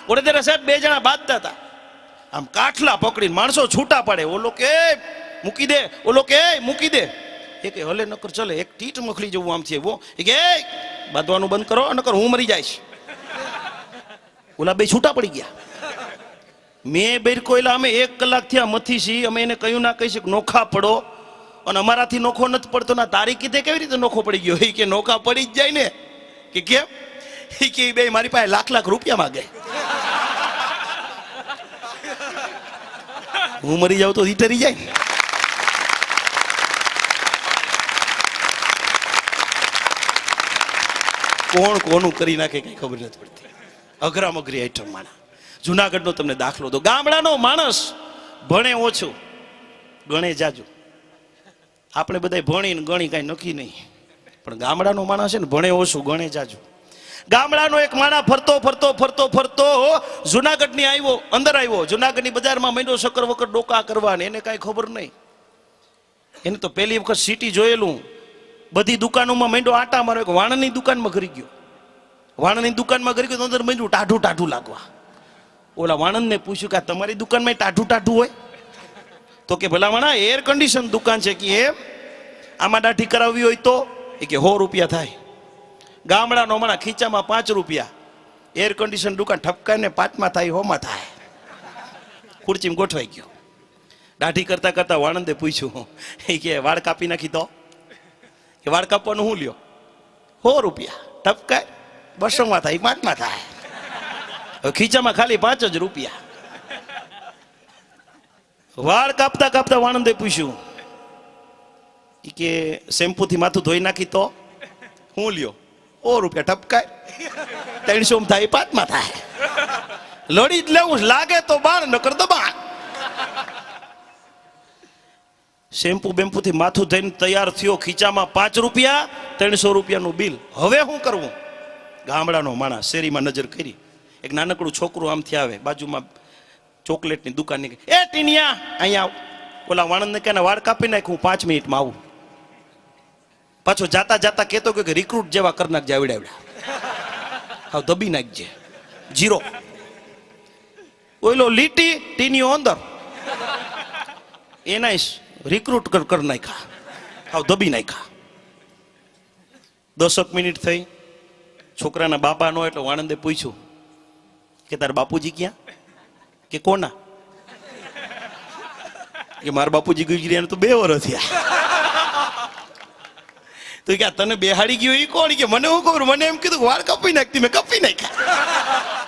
વડોદરા સાહેબ બે જણા બાંધતા હતા, આમ કાઠલા પકડીને માણસો છૂટા પડે, ઓલો કે મૂકી દે, ઓલો કે મૂકી દે, એ કે હલે નકર ચલે, એક ટીટ મખડી જવું આમથી એવો, એ કે બાંધવાનું બંધ કરો નકર હું મરી જઈશ. ઓલા બે છૂટા પડી ગયા. મેં બેરકો એટલે અમે 1 કલાક થયા મથી છી, અમે એને કહ્યું ના કહી છે નોખા પડો, અને અમારાથી નોખો નથી પડતો. ના તારી કીધે કેવી રીતે નોખો પડી ગયો? એ કે નોખા પડી જ જાય ને. કે કેમ? એ કે બે મારી પાસે લાખ રૂપિયા માંગે, હું મરી જાઉં તો ઈટરી જાય ને. કોણ કોનું કરી નાખે કઈ ખબર નથી પડતી. અઘરામ અઘરી આઈટમ માણા. જુનાગઢનો તમને દાખલો દો. ગામડાનો માણસ ભણે ઓછું ગણે જાજુ. આપણે બધા ભણીને ગણી કાંઈ નક્કી નહીં, પણ ગામડાનો માણસ છે ને ભણે ઓછું ગણે જાજુ. ગામડાનો એક માણા ફરતો ફરતો ફરતો ફરતો જુનાગઢની આવ્યો, અંદર આવ્યો. જુનાગઢની બજારમાં માંડ્યો શક્કર વકર ડોકા કરવાને, એને કાંઈ ખબર નહીં. એને તો પહેલી વખત સિટી જોયેલું. બધી દુકાનોમાં માંડ્યો આટા મારો. એક વાણની દુકાનમાં ઘરી ગયો. વાણની દુકાનમાં ઘરી ગયો, અંદર માંડ્યું ટાઢું ટાઢું લાગવા. ઓલા વાણંદને પૂછ્યું કે તમારી દુકાનમાં ટાઢું ટાઢું હોય? તો કે ભલા માણા એર કન્ડિશન દુકાન છે કે એમ, આમાં દાઢી કરાવવી હોય તો? એ કે 100 રૂપિયા થાય. ગામડાનો માણા ખીચામાં 5 રૂપિયા, એર કન્ડિશન દુકાન ઠપકાઈને 5માં થાય 100માં થાય. ખુરચીમાં ગોઠવાઈ ગયો. દાઢી કરતા કરતા વાણંદે પૂછ્યું, એ કે વાળ કાપી નાખી તો? કે વાળ કાપવાનું શું લ્યો? 100 રૂપિયા. ઠપકાય 200માં થાય 5માં થાય. ખીચામાં ખાલી 5 જ રૂપિયા. વાળ કાપતા કાપતા વાણંદે પૂછ્યું, એ કે શેમ્પૂથી માથું ધોઈ નાખી તો? હું લ્યો? 100 રૂપિયા. ઠપકાય 300માં થાય 5માં થાય. લડી જ લેવું, લાગે તો બાણ નકર તો બાણ. શેમ્પુ બેમ્પુથી માથું ધોઈને તૈયાર થયો, ખીચામાં 5 રૂપિયા, 300 રૂપિયાનું બિલ. હવે શું કરવું? ગામડાનો માણસ શેરીમાં નજર કરી, એક નાનકડું છોકરું આમથી આવે, બાજુમાં ચોકલેટની દુકાન નીકળી. એ ટીનિયા અહીંયા આવ. ઓલા વાણંદને કહે વાળ કાપી નાખ, હું 5 મિનિટમાં આવું. પાછો જાતા જાતા કહેતો કે રિક્રુટ જેવા કરી નાખજે, આવડ્યા હા દબી નાખજે, 0. ઓલો લીટી ટીનિયો અંદર, એના રિક્રુટ કરી નાખ્યા, હાવ દબી નાખ્યા. 10 મિનિટ થઈ. છોકરાના બાપા નો એટલે વાણંદે પૂછ્યું કે તાર બાપુજી ક્યાં? કે કોના? કે મારા બાપુજી ગુજરી તો 2 વર્ષ થયા. તો કે તને બેહાડી ગયો એ કોણ? કે મને હું ખબર, મને એમ કીધું વાળ કાપી નાખતી, મેં કાપી નાખ્યા.